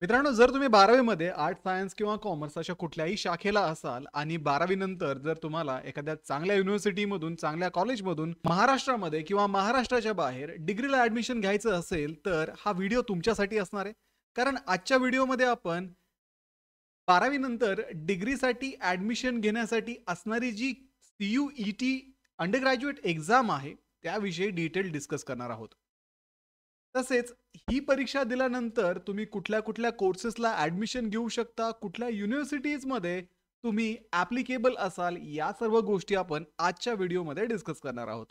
मित्रांनो, जर तुम्ही 12वी मध्ये आर्ट, सायन्स किंवा कॉमर्स अशा कुठल्याही शाखेला असाल आणि 12वी नंतर जर तुम्हाला एखाद्या चांगल्या युनिव्हर्सिटीमधून, चांगल्या कॉलेजमधून महाराष्ट्रामध्ये किंवा महाराष्ट्राच्या बाहेर डिग्रीला ॲडमिशन घ्यायचं असेल, तर हा व्हिडिओ तुमच्यासाठी असणार आहे. कारण आजच्या व्हिडिओमध्ये आपण 12वी नंतर डिग्रीसाठी ॲडमिशन घेण्यासाठी असणारी जी CUET अंडरग्रॅज्युएट एक्झाम आहे, त्याविषयी डिटेल डिस्कस करणार आहोत. तसेच ही परीक्षा दिल्यानंतर तुम्ही कुठल्या-कुठल्या कोर्सेसला ॲडमिशन घेऊ शकता, कुठल्या युनिव्हर्सिटीजमध्ये तुम्ही ॲप्लिकेबल असाल, या सर्व गोष्टी आपण आजच्या व्हिडिओमध्ये डिस्कस करणार आहोत.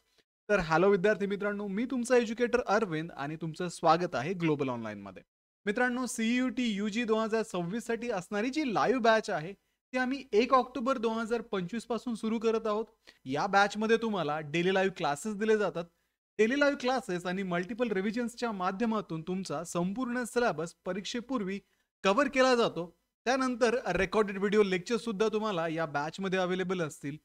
तर हॅलो विद्यार्थी मित्रांनो, मी तुमचा एज्युकेटर अरविंद आणि तुमचं स्वागत आहे ग्लोबल ऑनलाईनमध्ये. मित्रांनो, CUET UG 2026 साठी असणारी जी लाईव्ह बॅच आहे, ती आम्ही 1 ऑक्टोबर 2025 पासून सुरू करत आहोत. या बॅचमध्ये तुम्हाला डेली लाईव्ह क्लासेस दिले जातात. डेली लाईव्ह क्लासेस आणि मल्टिपल रिव्हिजन्सच्या माध्यमातून तुमचा संपूर्ण सिलेबस परीक्षेपूर्वी कव्हर केला जातो. त्यानंतर रेकॉर्डेड व्हिडिओ लेक्चर सुद्धा तुम्हाला या बॅचमध्ये अवेलेबल असतील,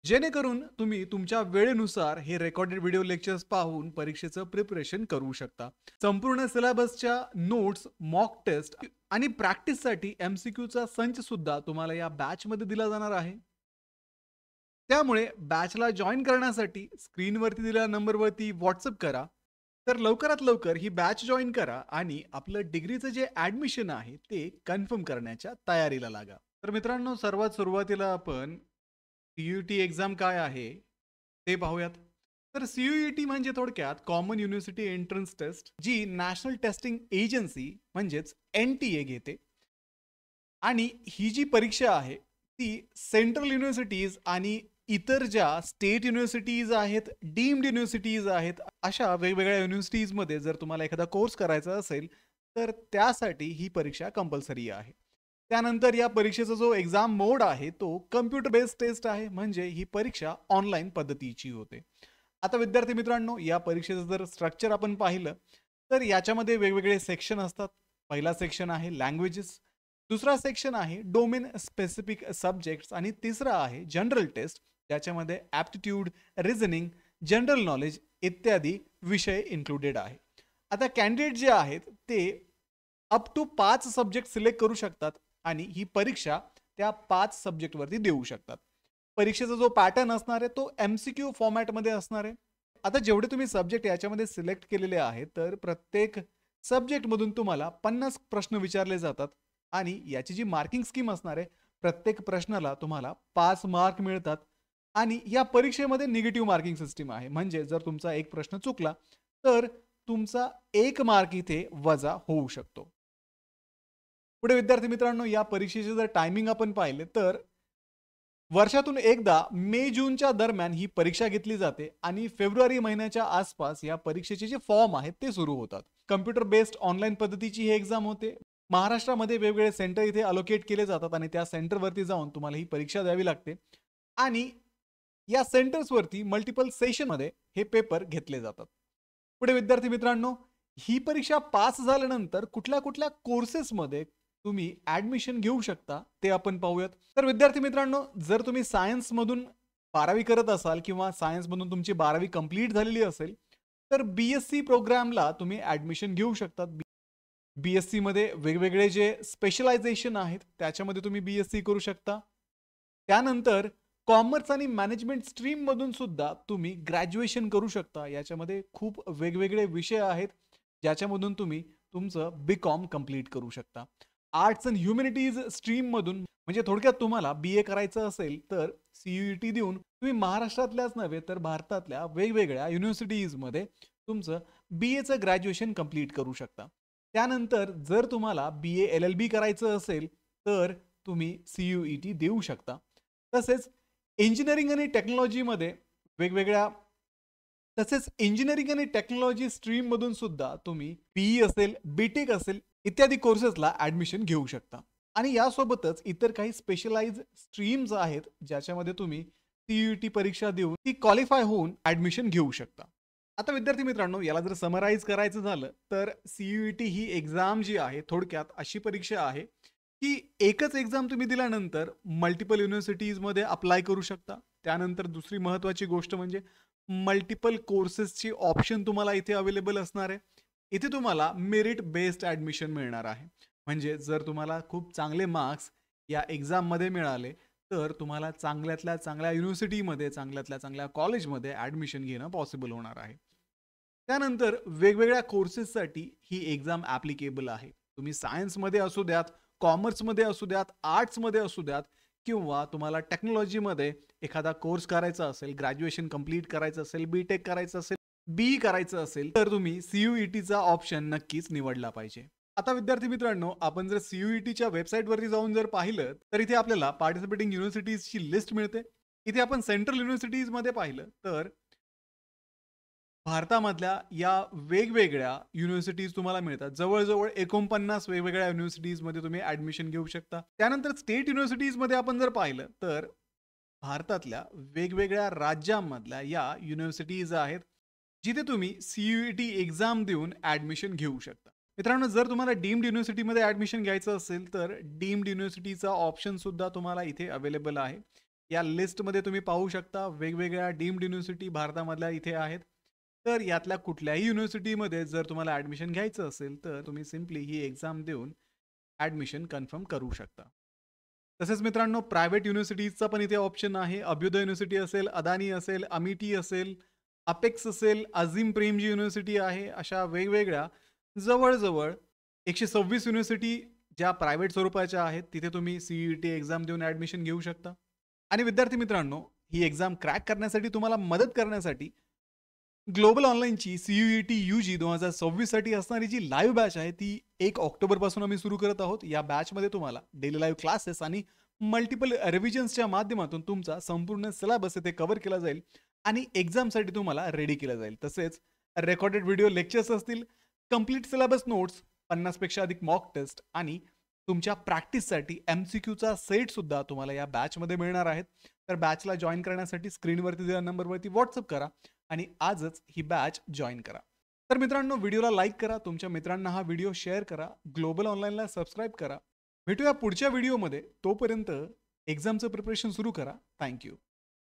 जेणेकरून तुम्ही तुमच्या वेळेनुसार हे रेकॉर्डेड व्हिडिओ लेक्चर्स पाहून परीक्षेचं प्रिपरेशन करू शकता. संपूर्ण सिलेबसच्या नोट्स, मॉक टेस्ट आणि प्रॅक्टिससाठी MCQचा संच सुद्धा तुम्हाला या बॅचमध्ये दिला जाणार आहे. त्यामुळे बॅचला जॉइन करण्यासाठी स्क्रीनवरती दिलेल्या नंबरवरती व्हॉट्सअप करा. तर लवकरात लवकर ही बॅच जॉइन करा आणि आपलं डिग्रीचं जे ॲडमिशन आहे ते कन्फर्म करण्याच्या तयारीला लागा. तर मित्रांनो, सर्वात सुरुवातीला आपण CUET एक्झाम काय आहे ते पाहूयात. तर CUET म्हणजे थोडक्यात कॉमन युनिव्हर्सिटी एंट्रन्स टेस्ट, जी नॅशनल टेस्टिंग एजन्सी म्हणजेच NTA घेते. आणि ही जी परीक्षा आहे ती सेंट्रल युनिव्हर्सिटीज आणि इतर ज्या स्टेट युनिव्हर्सिटीज आहेत, डीम्ड युनिव्हर्सिटीज आहेत, अशा वेगवेगळ्या युनिव्हर्सिटीजमध्ये जर तुम्हाला एखादा कोर्स करायचा असेल, तर त्यासाठी ही परीक्षा कंपल्सरी आहे. त्यानंतर या परीक्षेचा जो एक्झाम मोड आहे तो कम्प्युटर बेस्ड टेस्ट आहे, म्हणजे ही परीक्षा ऑनलाईन पद्धतीची होते. आता विद्यार्थी मित्रांनो, या परीक्षेचं जर स्ट्रक्चर आपण पाहिलं तर याच्यामध्ये वेगवेगळे सेक्शन असतात. पहिला सेक्शन आहे लँग्वेजेस, दुसरा सेक्शन आहे डोमेन स्पेसिफिक सब्जेक्ट्स आणि तिसरा आहे जनरल टेस्ट, ज्याच्यामध्ये ॲप्टिट्यूड, रिझनिंग, जनरल नॉलेज इत्यादी विषय इन्क्लुडेड आहे. आता कॅन्डिडेट जे आहेत ते अप टू 5 सब्जेक्ट सिलेक्ट करू शकतात आणि ही परीक्षा त्या 5 सब्जेक्टवरती देऊ शकतात. परीक्षेचा जो पॅटर्न असणार आहे तो MCQ फॉर्मॅटमध्ये असणार आहे. आता जेवढे तुम्ही सब्जेक्ट याच्यामध्ये सिलेक्ट केलेले आहेत, तर प्रत्येक सब्जेक्टमधून तुम्हाला 50 प्रश्न विचारले जातात आणि याची जी मार्किंग स्कीम असणार आहे, प्रत्येक प्रश्नाला तुम्हाला 5 मार्क मिळतात आणि या परीक्षेमध्ये निगेटिव्ह मार्किंग सिस्टीम आहे. म्हणजे जर तुमचा एक प्रश्न चुकला तर तुमचा 1 मार्क इथे वजा होऊ शकतो. पुढे विद्यार्थी मित्रांनो, या परीक्षेचे जर टायमिंग आपण पाहिले तर वर्षातून एकदा मे जूनच्या दरम्यान ही परीक्षा घेतली जाते आणि फेब्रुवारी महिन्याच्या आसपास या परीक्षेचे जे फॉर्म आहेत ते सुरू होतात. कम्प्युटर बेस्ड ऑनलाईन पद्धतीची ही एक्झाम होते. महाराष्ट्रामध्ये वेगवेगळे सेंटर इथे अलोकेट केले जातात आणि त्या सेंटरवरती जाऊन तुम्हाला ही परीक्षा द्यावी लागते आणि या सेंटर्सवरती मल्टिपल सेशनमध्ये हे पेपर घेतले जातात. पुढे विद्यार्थी मित्रांनो, ही परीक्षा पास झाल्यानंतर कुठल्या कुठल्या कोर्सेसमध्ये तुम्ही ॲडमिशन घेऊ शकता ते आपण पाहूयात. तर विद्यार्थी मित्रांनो, जर तुम्ही सायन्समधून 12वी करत असाल किंवा सायन्समधून तुमची 12वी कंप्लीट झालेली असेल, तर BSc प्रोग्रामला तुम्ही ॲडमिशन घेऊ शकतात. BSc मध्ये वेगवेगळे जे स्पेशलायझेशन आहेत त्याच्यामध्ये तुम्ही BSc करू शकता. त्यानंतर कॉमर्स आणि मॅनेजमेंट स्ट्रीममधून सुद्धा तुम्ही ग्रॅज्युएशन करू शकता. याच्यामध्ये खूप वेगवेगळे विषय आहेत ज्याच्यामधून तुम्ही तुमचं BCom कंप्लीट करू शकता. आर्ट्स अँड ह्युमॅनिटीज स्ट्रीममधून म्हणजे थोडक्यात तुम्हाला BA करायचं असेल तर CUET देऊन तुम्ही महाराष्ट्रातल्याच नव्हे तर भारतातल्या वेगवेगळ्या युनिव्हर्सिटीजमध्ये तुमचं BAचं ग्रॅज्युएशन कंप्लीट करू शकता. त्यानंतर जर तुम्हाला BA LLB करायचं असेल तर तुम्ही CUET देऊ शकता. तसेच इंजिनिअरिंग आणि टेक्नॉलॉजीमध्ये वेगवेगळ्या इंजिनिअरिंग आणि टेक्नॉलॉजी स्ट्रीममधून सुद्धा तुम्ही BE असेल, BTech असेल इत्यादी कोर्सेसला ॲडमिशन घेऊ शकता. आणि यासोबतच इतर काही स्पेशलाइज स्ट्रीम्स आहेत ज्याच्यामध्ये तुम्ही CUET परीक्षा देऊन ती क्वालिफाय होऊन ॲडमिशन घेऊ शकता. आता विद्यार्थी मित्रांनो, याला जर समराईज करायचं झालं तर CUET ही एक्झाम जी आहे थोडक्यात अशी परीक्षा आहे की एकच एक्झाम तुम्ही दिल्यानंतर मल्टिपल युनिव्हर्सिटीजमध्ये अप्लाय करू शकता. त्यानंतर दुसरी महत्त्वाची गोष्ट म्हणजे मल्टिपल कोर्सेसची ऑप्शन तुम्हाला इथे अवेलेबल असणार आहे. इथे तुम्हाला मेरिट बेस्ड ॲडमिशन मिळणार आहे. म्हणजे जर तुम्हाला खूप चांगले मार्क्स या एक्झाममध्ये मिळाले, तर तुम्हाला चांगल्यातल्या चांगल्या युनिव्हर्सिटीमध्ये, चांगल्यातल्या चांगल्या कॉलेजमध्ये ॲडमिशन घेणं पॉसिबल होणार आहे. त्यानंतर वेगवेगळ्या कोर्सेससाठी ही एक्झाम ॲप्लिकेबल आहे. तुम्ही सायन्समध्ये असू द्यात, कॉमर्समध्ये असू द्यात, आर्ट्समध्ये असू द्यात किंवा तुम्हाला टेक्नॉलॉजीमध्ये एखादा कोर्स करायचा असेल, ग्रॅज्युएशन कंप्लीट करायचं असेल, बी-टेक करायचं असेल, बी करायचं असेल, तर तुम्ही सी-यू-ई-टीचा ऑप्शन नक्कीच निवडला पाहिजे. आता विद्यार्थी मित्रांनो, आपण जर सी-यू-ई-टीच्या वेबसाईटवरती जाऊन जर पाहिलं, तर इथे आपल्याला पार्टिसिपेटिंग युनिव्हर्सिटीजची लिस्ट मिळते. इथे आपण सेंट्रल युनिव्हर्सिटीजमध्ये पाहिलं, तर भारतामधल्या या वेगवेगळ्या युनिव्हर्सिटीज तुम्हाला मिळतात. जवळ-जवळ 49 वेगवेगळ्या युनिव्हर्सिटीजमध्ये तुम्ही ॲडमिशन घेऊ शकता. त्यानंतर स्टेट युनिव्हर्सिटीजमध्ये आपण जर पाहिलं, तर भारतातल्या वेगवेगळ्या राज्यांमधल्या या युनिव्हर्सिटीज आहेत, जिथे तुम्ही सी-यू-ई-टी एक्झाम देऊन ॲडमिशन घेऊ शकता. मित्रांनो, जर तुम्हाला डीम्ड युनिव्हर्सिटीमध्ये ॲडमिशन घ्यायचं असेल, तर डीम्ड युनिव्हर्सिटीचा ऑप्शनसुद्धा तुम्हाला इथे अवेलेबल आहे. या लिस्टमध्ये तुम्ही पाहू शकता वेगवेगळ्या डीम्ड युनिव्हर्सिटी भारतामधल्या इथे आहेत. तर यातल्या कुठल्याही युनिव्हर्सिटीमध्ये जर तुम्हाला ॲडमिशन घ्यायचं असेल, तर तुम्ही सिम्पली ही एक्झाम देऊन ॲडमिशन कन्फर्म करू शकता. तसेच मित्रांनो, प्रायव्हेट युनिव्हर्सिटीजचा पण इथे ऑप्शन आहे. अभ्युदय युनिव्हर्सिटी असेल, अदानी असेल, अमिटी असेल, अपेक्स असेल, अझीम प्रेमजी युनिव्हर्सिटी आहे. अशा वेगवेगळ्या जवळ-जवळ 126 युनिव्हर्सिटी ज्या प्रायव्हेट स्वरूपाच्या आहेत, तिथे तुम्ही सी-यू-ई-टी एक्झाम देऊन ॲडमिशन घेऊ शकता. आणि विद्यार्थी मित्रांनो, ही एक्झाम क्रॅक करण्यासाठी तुम्हाला मदत करण्यासाठी ग्लोबल ऑनलाईनची सी-यू-ई-टी यू-जी 2026 साठी असणारी जी लाईव्ह बॅच आहे, ती 1 ऑक्टोबरपासून आम्ही सुरू करत आहोत. या बॅचमध्ये तुम्हाला डेली लाईव्ह क्लासेस आणि मल्टिपल रिव्हिजन्सच्या माध्यमातून तुमचा संपूर्ण सिलेबस इथे कव्हर केला जाईल आणि एक्झामसाठी तुम्हाला रेडी केलं जाईल. तसेच रेकॉर्डेड व्हिडिओ लेक्चर्स असतील, कंप्लीट सिलेबस नोट्स, 50 पेक्षा अधिक मॉक टेस्ट आणि तुमच्या प्रॅक्टिससाठी एम-सी-क्यूचा सेटसुद्धा तुम्हाला या बॅचमध्ये मिळणार आहेत. तर बॅचला जॉइन करण्यासाठी स्क्रीनवरती दिलेल्या नंबरवरती व्हॉट्सअप करा आणि आजच ही बॅच जॉइन करा. तर मित्रांनो, व्हिडिओला लाईक करा, तुमच्या मित्रांना हा व्हिडिओ शेअर करा, ग्लोबल ऑनलाईनला सबस्क्राईब करा. भेटूया पुढच्या व्हिडिओमध्ये. तोपर्यंत एक्झामचं प्रिपरेशन सुरू करा. Thank you.